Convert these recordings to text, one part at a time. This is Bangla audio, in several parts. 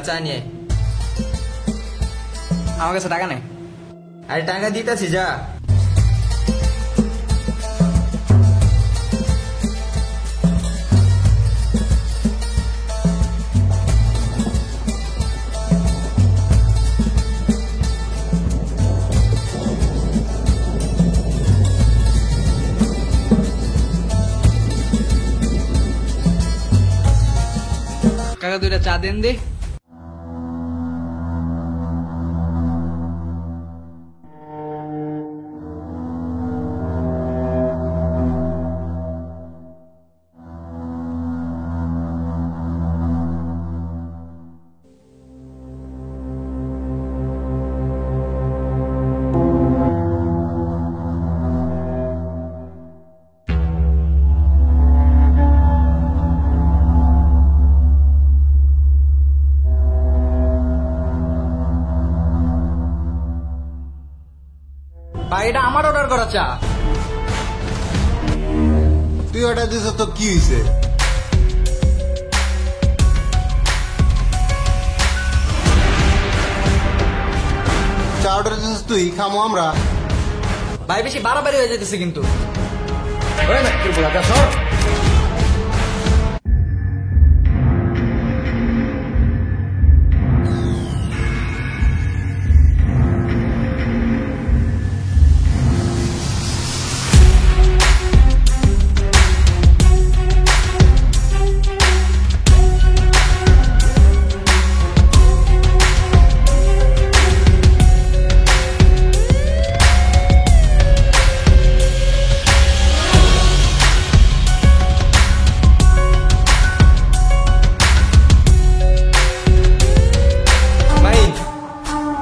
চা নিয়ে আমার কাছে টাকা নেই। আরে টাকা দিতেছি যা। কাকা দুইটা চা দেন দে। ভাই এটা আমার অর্ডার করা চা। তুই অর্ডার দিস তো কি হয়েছে? চা অর্ডার দিস তুই, খামো আমরা। ভাই বেশি বাড়াবাড়ি হয়ে যেতেছে কিন্তু।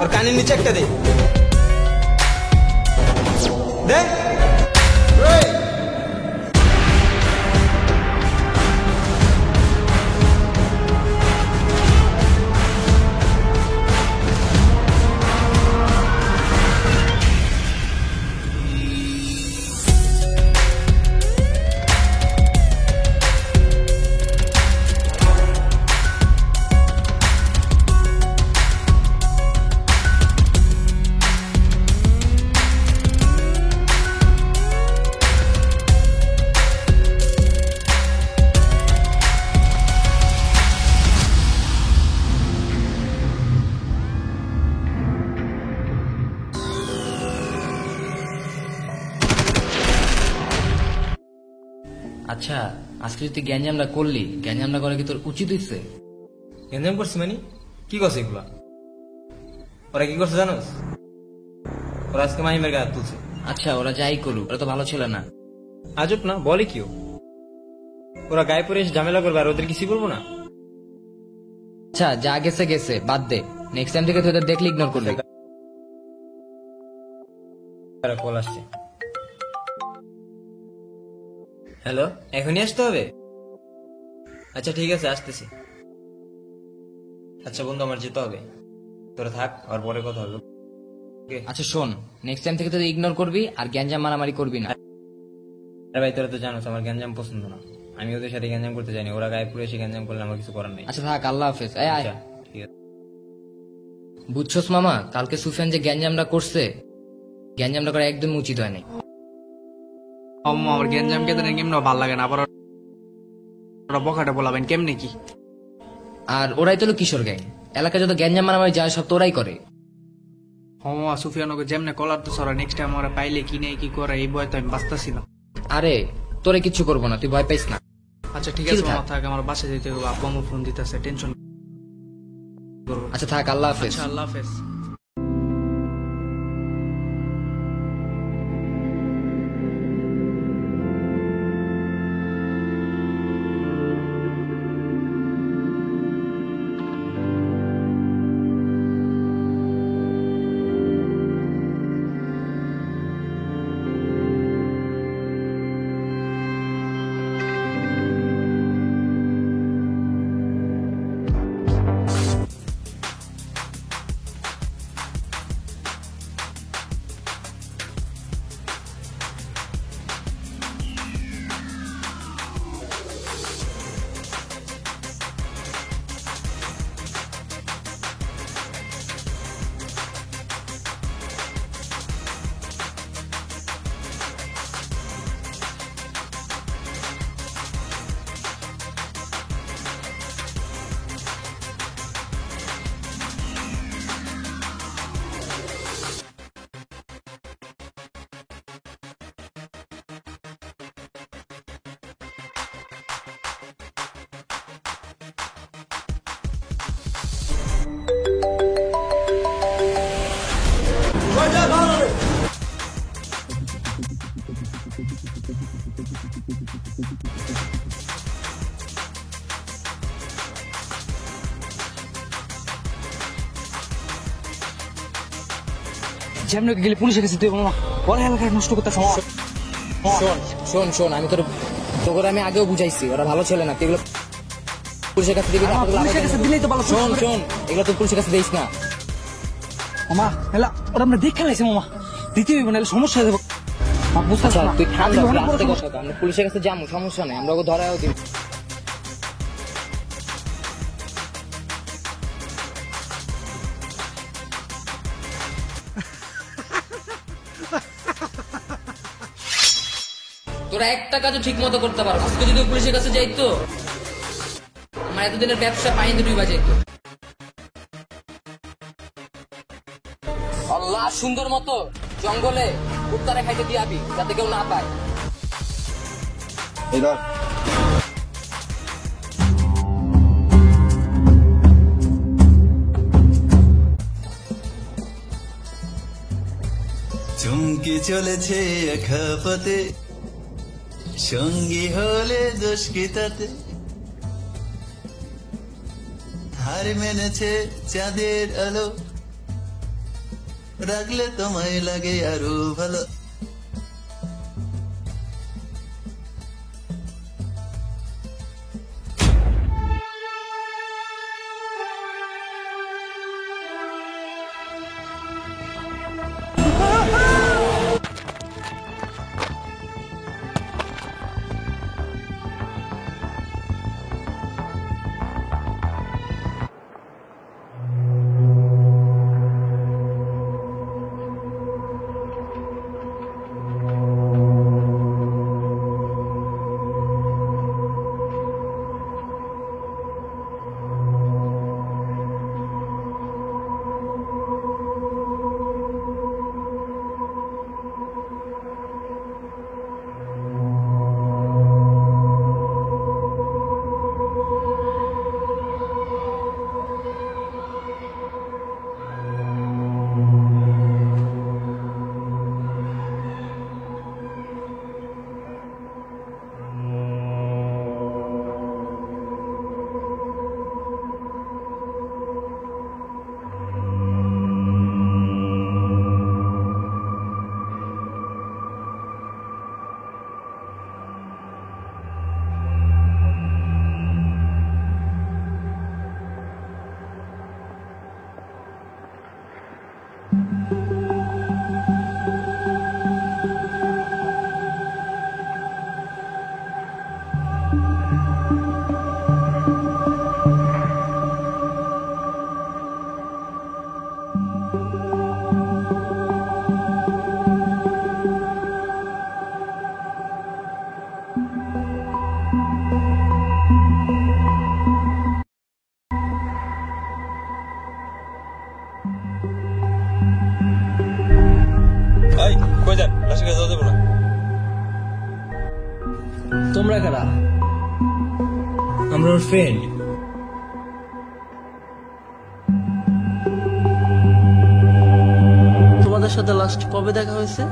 और कानी नीचे একটা দে দে। আচ্ছা আজকে তুই গ্যাঞ্জামটা করলি, গ্যাঞ্জামটা করা কি তোর উচিত হইছে? গ্যাঞ্জাম করছি মানে কি করছে এগুলা? ওরা কি করছে জানোস? ওরা আজকে মাহিমের গায়ে হাত তুলছে। আচ্ছা ওরা যাই করুক, ওরা তো ভালো ছিল না। আজব না, বলে কি ওরা গায়ে পরে এসে ঝামেলা করবে আর ওদের কিছু বলবো না? আচ্ছা যা গেছে গেছে, বাদ দে। নেক্সট টাইম থেকে তোদের দেখলে ইগনোর করবি। কল আসছে। হ্যালো, এখনই আসতে হবে? আচ্ছা ঠিক আছে, আসতেছি। আচ্ছা বন্ধু, আমার যেতে হবে, তোরা থাক, আর পরে কথা হবে। আচ্ছা শোন, নেক্সট টাইম থেকে তোদের ইগনোর করবি আর গ্যাঞ্জাম মারামারি করবি না। আরে ভাই তোরা তো জানোস আমার গ্যাঞ্জাম পছন্দ না, আমি ওদের সাথে গ্যাঞ্জাম করতে চাইনি। ওরা গায়ে পুরো এসে গ্যাঞ্জাম করলে আমার কিছু করার নেই। আচ্ছা থাক, আল্লাহ হাফেজ। আচ্ছা ঠিক আছে। বুঝছস মামা, কালকে সুফিয়ান যে গ্যাঞ্জামটা করছে, গ্যাঞ্জামটা করা একদম উচিত হয়নি। আমার গ্যাঞ্জাম কে কেমন ভালো লাগে না, আবার ওরা বকাটা বলাবেন কেমনে কি? আর ওরাই তো হলো কিশোর গ্যাং, এলাকায় যত গ্যাঞ্জাম মারামারি যায় সব তো ওরাই করে। হমা সুফিয়ানকে যেমনে কলার তো সরা, নেক্সট টাইম ওরা পাইলে কি নেই কি করে এই ভয় তো আমি বাঁচতেছি না। আরে তোরে কিচ্ছু করবো না, তুই ভয় পাইস না। আচ্ছা ঠিক আছে মামা, থাক, আমার বাসায় যেতে হবে, আব্বু আমার ফোন দিতেছে, টেনশন করবো। আচ্ছা থাক, আল্লাহ হাফেজ। আচ্ছা আল্লাহ হাফেজ। যেমন গেলে পুলিশের কাছে তুই মামা ওরা এলাকা নষ্ট করতেছ মামা। শোন শোন শোন, আমি তোর আমি আগেও বুঝাইছি, ওরা ভালো ছেলে না, তুই এগুলো পুলিশের কাছে দিবি না। পুলিশের কাছে দিলেই তো ভালো। শোন শোন, এগুলো তুই পুলিশের কাছে দিস না। মামা এলা ওরা আমরা দেখে লাইছে মামা, দিতে হইব না সমস্যা হয়ে যাবো। বুঝতে আচ্ছা তুই ঠান্ডা, অনেক বড় আস্তে সমস্যা। কথা, আমরা পুলিশের কাছে যাবো, সমস্যা নেই, আমরা ওকে ধরাও দিব। তোরা একটা কাজও ঠিক মতো করতে পারো, আজকে যদি পুলিশের কাছে যাইতো আমার এতদিনের ব্যবসা পানি দুটোই বাজাইতো। আল্লাহ সুন্দর মতো জঙ্গলে কুত্তারে খাইতে দিয়াবি যাতে কেউ না পায়। এই ধর চমকে চলেছে একা পথে, সঙ্গী হলে দোষ কি তাতে, হার মেনেছে চাঁদের আলো, রাখলে তোমায় লাগে আরো ভালো। তোমরা কারা? আমরা ওর ফ্রেন্ড। তোমাদের সাথে লাস্ট কবে দেখা হয়েছে?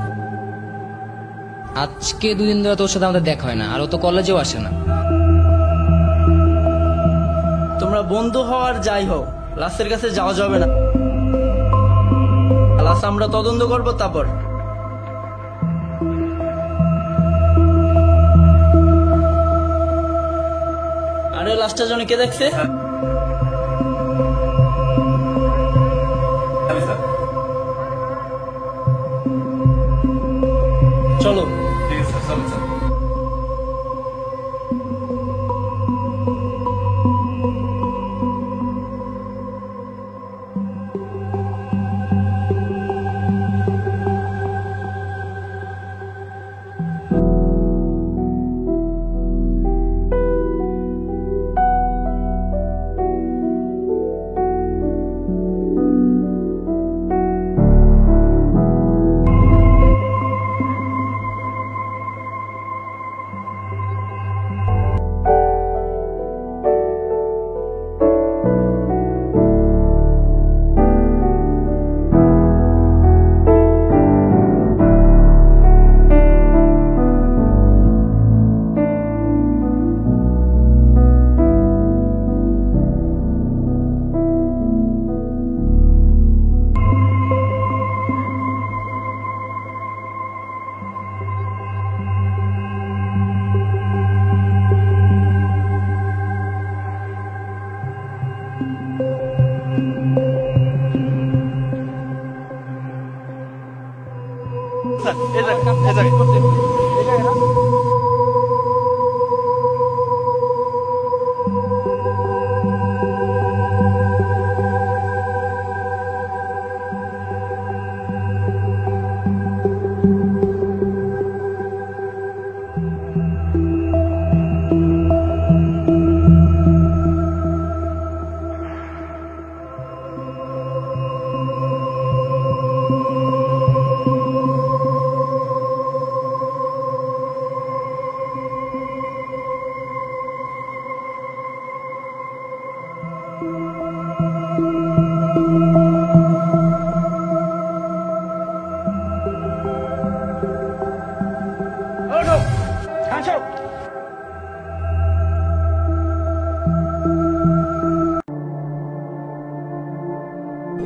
আজকে 2 দিন ধরে তোর সাথে আমাদের দেখা হয় না, আর ও তো কলেজেও আসে না। তোমরা বন্ধু হওয়ার যাই হোক, লাশের কাছে যাওয়া যাবে না। লাশ আমরা তদন্ত করবো তারপর। আরে লাশটা জন কে দেখছে? চলো।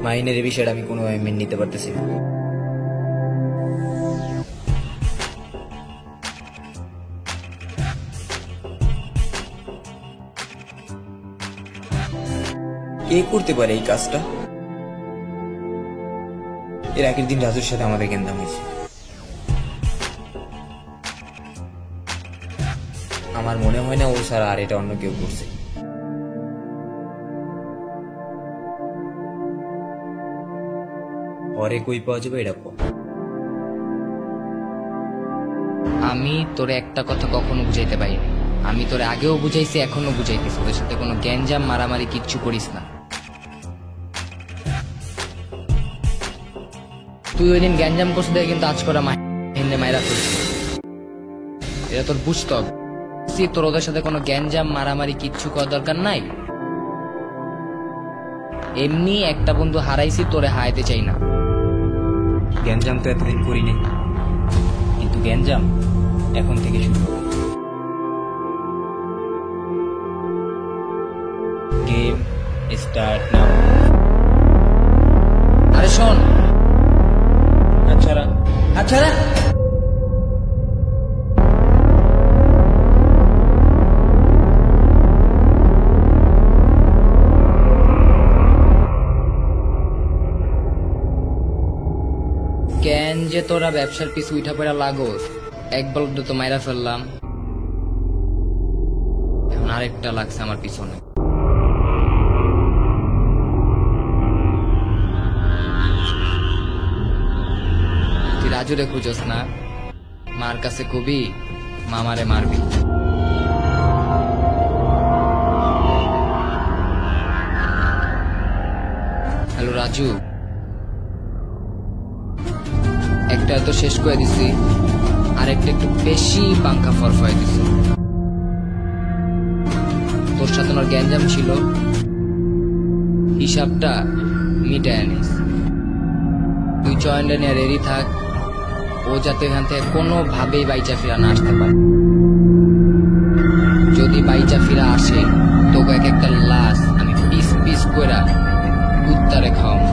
মাহিনের এই বিষয়টা আমি কোনোভাবে মেনে নিতে পারতেছি না। কে করতে পারে এই কাজটা? এর আগের দিন রাজুর সাথে আমাদের গেন্দাম হয়েছে। আমার মনে হয় না ও ছাড়া আর এটা অন্য কেউ করছে। পরে কই পাওয়া যাবে এটা কর। আমি তোরে একটা কথা কখনো বুঝাইতে পারিনি। আমি তোরে আগেও বুঝাইছি, এখনো বুঝাইতেছি, ওদের সাথে কোনো গ্যাঞ্জাম মারামারি কিচ্ছু করিস না। তুই ওই দিন গ্যাঞ্জাম করছিস দেখে কিন্তু আজ করা মাহিনে মাইরা ফেলছিস। এটা তোর বুঝতে হবে। তোর ওদের সাথে কোনো গ্যাঞ্জাম মারামারি কিচ্ছু করার দরকার নাই। এমনি একটা বন্ধু হারাইছি, তোরে হারাইতে চাই না। গ্যাঞ্জাম তো এতদিন করি নাই, কিন্তু গ্যাঞ্জাম এখন থেকে শুরু হবে। Game start now. আরে শোন, আচ্ছা আচ্ছা কেন যে তোরা ব্যবসার পিছু উঠা পড়া লাগোস? এক বলদ তো মাইরা ফেললাম, এখন আরেকটা লাগছে আমার পিছনে। তুই রাজুরে খুঁজস না, মার কাছে কবি মামারে মারবি। হ্যালো রাজু, একটা তো শেষ করে দিছি, আরেকটা একটু বেশি পাঙ্খা ফরফাই দিছি। তোর সাথে ওর গ্যাঞ্জাম ছিল, হিসাবটা মিটায় নিস। তুই জয়েন্টে নিয়ে রেডি থাক, ও যাতে এখান থেকে কোনোভাবেই বাইচা ফিরা না আসতে পারে। যদি বাইচা ফিরা আসে, তোকে এক একটা লাশ আমি পিস পিস করে কুত্তারে খাওয়াবো।